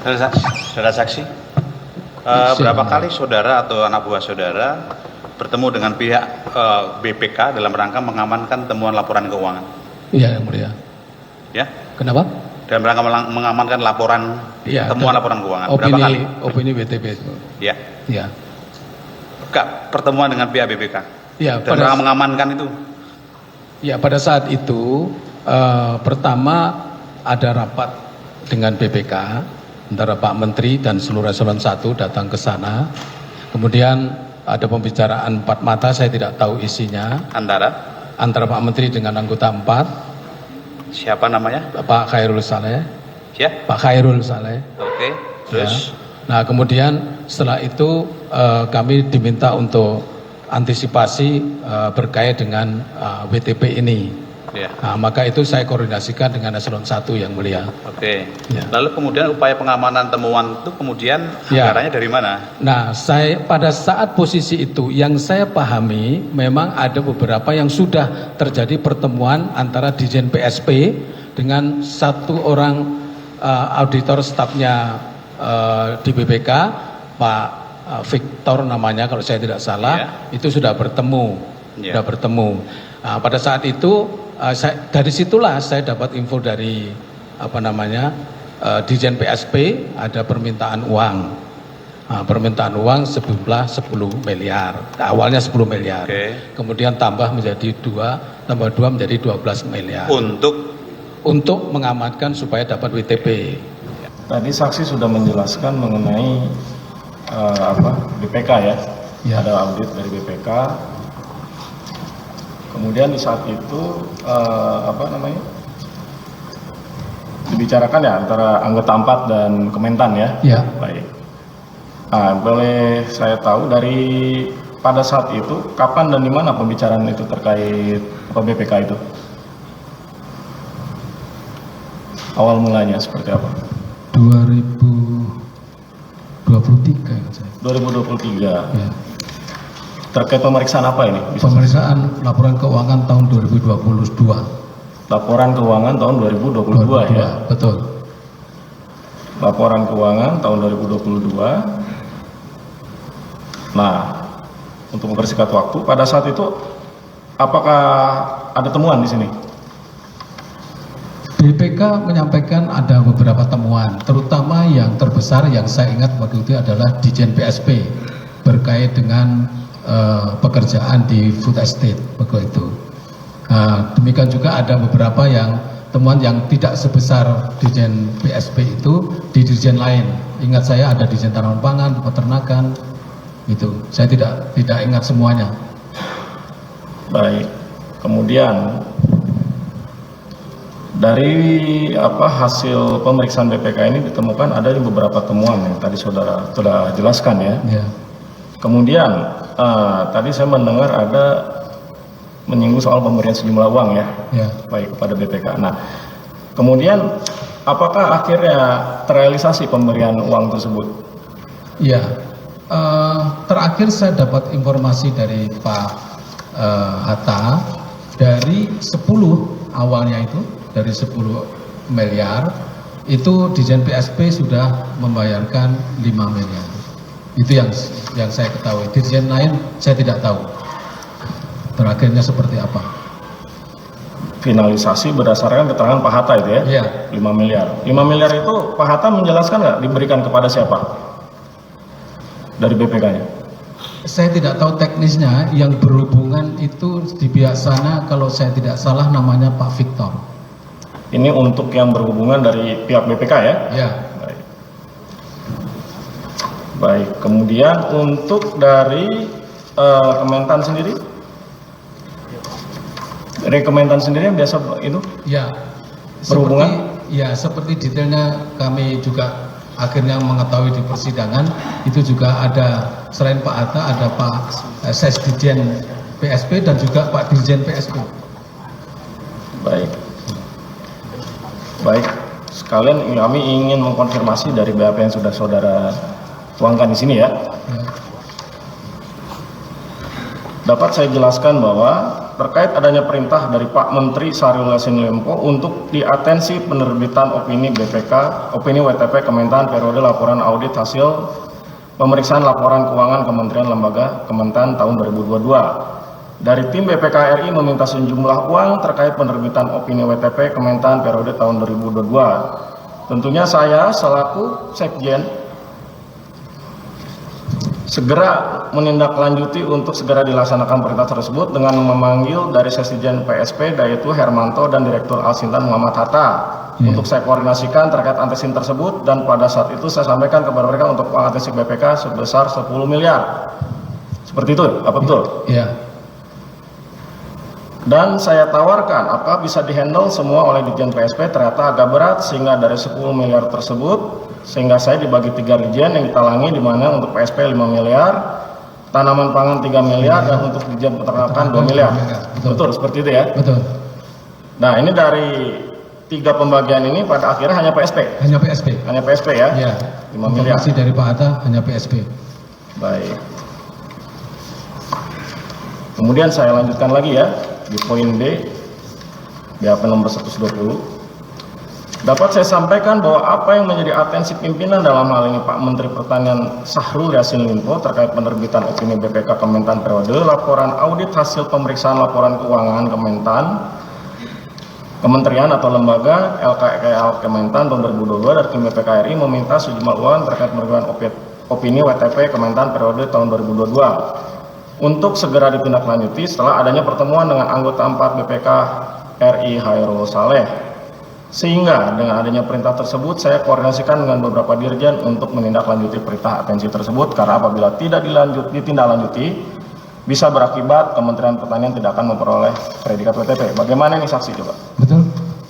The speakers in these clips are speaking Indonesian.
Saudara saksi, berapa kali saudara atau anak buah saudara bertemu dengan pihak BPK dalam rangka mengamankan temuan laporan keuangan? Iya, Yang Mulia. Ya? Kenapa? Dalam rangka mengamankan laporan temuan laporan keuangan. Berapa kali? Opini WTP. Ya. Ya. Pertemuan dengan pihak BPK. Ya, dalam rangka mengamankan itu. Ya, pada saat itu pertama ada rapat dengan BPK antara Pak Menteri dan seluruh eselon 1 datang ke sana. Kemudian ada pembicaraan 4 mata, saya tidak tahu isinya. Antara Pak Menteri dengan anggota 4. Siapa namanya? Pak Khairul Saleh. Ya? Pak Khairul Saleh. Oke. Terus? Ya. Nah, kemudian setelah itu kami diminta untuk antisipasi berkait dengan WTP ini. Ya. Nah, maka itu saya koordinasikan dengan eselon 1 Yang Mulia. Oke. Ya. Lalu kemudian upaya pengamanan temuan itu kemudian anggarannya dari mana? Nah, pada saat posisi itu yang saya pahami memang ada beberapa yang sudah terjadi pertemuan antara Dirjen PSP dengan satu orang auditor stafnya di BPK, Pak Victor namanya kalau saya tidak salah, itu sudah bertemu. Nah, pada saat itu dari situlah saya dapat info dari Dirjen PSP ada permintaan uang. Nah, permintaan uang sejumlah 10 miliar. Awalnya 10 miliar. Kemudian tambah menjadi 2 menjadi 12 miliar. Untuk mengamankan supaya dapat WTP. Tadi saksi sudah menjelaskan mengenai BPK ya. Ada audit dari BPK. Kemudian di saat itu dibicarakan ya antara anggota 4 dan Kementan ya. Ya. Baik. Boleh saya tahu dari pada saat itu kapan dan di mana pembicaraan itu terkait BPK itu? Awal mulanya seperti apa? 2023 ya saya. 2023. Ya. Terkait pemeriksaan apa ini? Pemeriksaan laporan keuangan tahun 2022. Laporan keuangan tahun 2022 ya? Betul. Laporan keuangan tahun 2022. Nah, untuk mempersingkat waktu, pada saat itu apakah ada temuan di sini? BPK menyampaikan ada beberapa temuan, terutama yang terbesar yang saya ingat waktu itu adalah Dirjen PSP berkait dengan pekerjaan di food estate begitu. Demikian juga ada beberapa temuan yang tidak sebesar Dirjen PSP itu di dirjen lain. Ingat saya ada Dirjen Tanaman Pangan, Peternakan, itu. Saya tidak ingat semuanya. Baik. Kemudian dari hasil pemeriksaan BPK ini ditemukan ada beberapa temuan yang tadi saudara sudah jelaskan ya. Ya. Kemudian tadi saya mendengar ada menyinggung soal pemberian sejumlah uang ya, baik kepada BPK. Nah, kemudian apakah akhirnya terrealisasi pemberian uang tersebut? Iya, terakhir saya dapat informasi dari Pak Hatta dari 10 awalnya itu dari 10 miliar itu Dirjen PSP sudah membayarkan 5 miliar. Itu yang saya ketahui. Dirjen lain saya tidak tahu. Terakhirnya seperti apa? Finalisasi berdasarkan keterangan Pak Hatta itu ya? Iya. 5 miliar. 5 miliar itu Pak Hatta menjelaskan nggak diberikan kepada siapa? Dari BPK-nya? Saya tidak tahu teknisnya. Yang berhubungan itu di pihak sana kalau saya tidak salah namanya Pak Victor. Ini untuk yang berhubungan dari pihak BPK ya? Iya. Baik, kemudian untuk dari Kementan sendiri? Dari Kementan sendiri yang biasa itu? Ya, berhubungan? Seperti detailnya kami juga akhirnya mengetahui di persidangan, itu juga ada selain Pak Hatta ada Pak Sesdirjen PSP dan juga Pak Dirjen PSP. Baik, sekalian kami ingin mengkonfirmasi dari BAP yang sudah saudara tuangkan di sini ya. Dapat saya jelaskan bahwa terkait adanya perintah dari Pak Menteri Syahrul Yassin Limpo untuk diatensi penerbitan opini BPK, opini WTP Kementan periode laporan audit hasil pemeriksaan laporan keuangan Kementerian Lembaga Kementan tahun 2022. Dari tim BPK RI meminta sejumlah uang terkait penerbitan opini WTP Kementan periode tahun 2022. Tentunya saya selaku Sekjen segera menindaklanjuti untuk segera dilaksanakan perintah tersebut dengan memanggil dari Sekjen PSP yaitu Hermanto dan Direktur Alsintan Muhammad Hatta untuk saya koordinasikan terkait antesin tersebut, dan pada saat itu saya sampaikan kepada mereka untuk uang antesi BPK sebesar 10 miliar. Seperti itu, apa betul? Iya. Dan saya tawarkan apakah bisa dihandle semua oleh Ditjen PSP, ternyata agak berat sehingga dari 10 miliar tersebut sehingga saya dibagi 3 Ditjen yang ditalangi, di mana untuk PSP 5 miliar, tanaman pangan 3 miliar, dan untuk Ditjen Peternakan 2 miliar. Betul, seperti itu ya? Betul. Nah, ini dari 3 pembagian ini pada akhirnya hanya PSP. Hanya PSP. Hanya PSP ya? Iya. 5 miliar. Informasi dari Pak Hatta hanya PSP. Baik. Kemudian saya lanjutkan lagi ya di poin D, BAP nomor 120. Dapat saya sampaikan bahwa apa yang menjadi atensi pimpinan dalam hal ini Pak Menteri Pertanian Syahrul Yassin Limpo terkait penerbitan opini BPK Kementan periode laporan audit hasil pemeriksaan laporan keuangan Kementerian atau lembaga LKL Kementan tahun 2022 dari tim BPK RI meminta sejumlah uang terkait penerbitan opini WTP Kementan periode tahun 2022 untuk segera ditindaklanjuti setelah adanya pertemuan dengan anggota 4 BPK RI Hairul Saleh. Sehingga dengan adanya perintah tersebut saya koordinasikan dengan beberapa dirjen untuk menindaklanjuti perintah atensi tersebut, karena apabila tidak ditindaklanjuti bisa berakibat Kementerian Pertanian tidak akan memperoleh predikat WTP. Bagaimana ini saksi coba? Betul?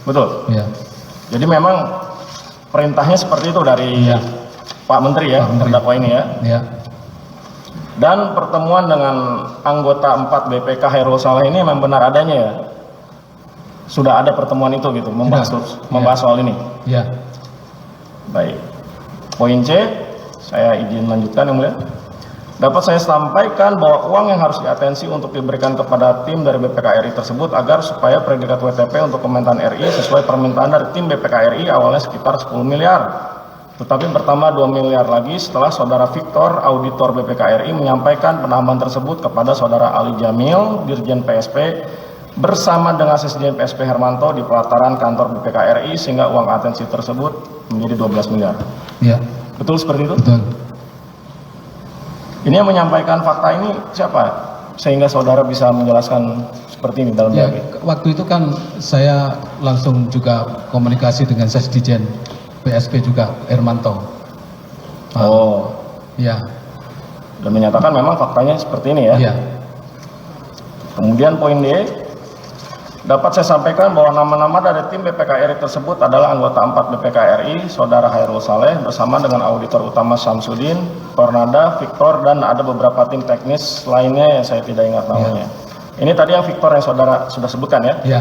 Betul? Iya. Jadi memang perintahnya seperti itu dari Pak Menteri ya, terdakwa ini ya. Iya. Dan pertemuan dengan anggota 4 BPK Hairul Saleh ini memang benar adanya ya? Sudah ada pertemuan itu gitu, membahas soal ini? Iya. Baik. Poin C, saya izin lanjutkan yang mulia. Dapat saya sampaikan bahwa uang yang harus diatensi untuk diberikan kepada tim dari BPK RI tersebut agar supaya predikat WTP untuk Kementan RI sesuai permintaan dari tim BPK RI awalnya sekitar 10 miliar. Tetapi bertambah 2 miliar lagi setelah Saudara Victor, auditor BPK RI menyampaikan penambahan tersebut kepada Saudara Ali Jamil, Dirjen PSP, bersama dengan Sekjen PSP Hermanto di pelataran kantor BPK RI sehingga uang atensi tersebut menjadi 12 miliar. Iya. Betul seperti itu? Betul. Ini yang menyampaikan fakta ini siapa? Sehingga saudara bisa menjelaskan seperti ini dalam Ya, BAP. waktu itu kan saya langsung juga komunikasi dengan Sekjen PSP juga Hermanto. Oh. Ya. Dan menyatakan memang faktanya seperti ini ya. Iya. Kemudian poin D, dapat saya sampaikan bahwa nama-nama dari tim BPK RI tersebut adalah anggota 4 BPK RI, Saudara Hairul Saleh bersama dengan auditor utama Syamsuddin, Tornada, Victor, dan ada beberapa tim teknis lainnya yang saya tidak ingat namanya. Ini tadi yang Victor yang saudara sudah sebutkan ya. Iya.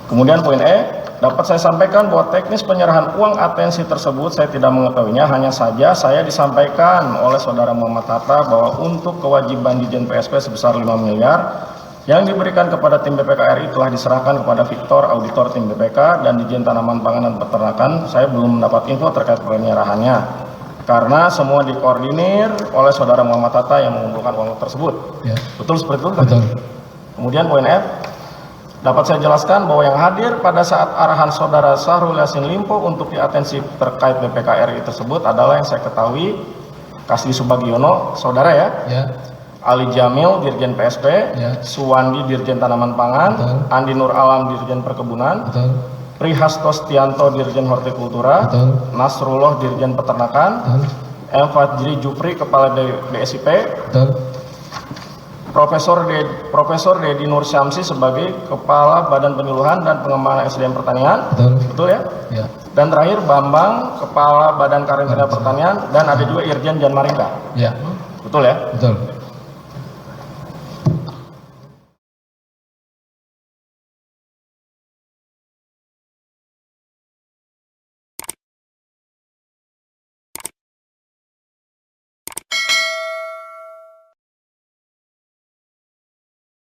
Kemudian poin E, dapat saya sampaikan bahwa teknis penyerahan uang atensi tersebut saya tidak mengetahuinya, hanya saja saya disampaikan oleh Saudara Muhammad Hatta bahwa untuk kewajiban Ditjen PSP sebesar 5 miliar yang diberikan kepada tim BPK RI telah diserahkan kepada Victor, auditor tim BPK, dan Ditjen Tanaman Pangan dan Peternakan. Saya belum mendapat info terkait penyerahannya karena semua dikoordinir oleh Saudara Muhammad Hatta yang mengumpulkan uang tersebut. Ya. Betul seperti itu? Betul. Kemudian poin F, dapat saya jelaskan bahwa yang hadir pada saat arahan Saudara Syahrul Yassin Limpo untuk diatensi terkait BPK RI tersebut adalah yang saya ketahui Kasdi Subagiono, saudara ya, Ali Jamil, Dirjen PSP, Suwandi, Dirjen Tanaman Pangan, betul. Andi Nur Alam, Dirjen Perkebunan, betul. Prihasto Stianto, Dirjen Hortikultura, betul. Nasrullah, Dirjen Peternakan, betul. M. Fajri Jupri, Kepala BSIP, betul. Profesor Dedi Nur Syamsi sebagai Kepala Badan Penyuluhan dan Pengembangan SDM Pertanian, betul ya? Ya. Dan terakhir Bambang, Kepala Badan Karantina Pertanian, dan ada juga Irjen Jan Maringka. Ya. Betul ya? Betul.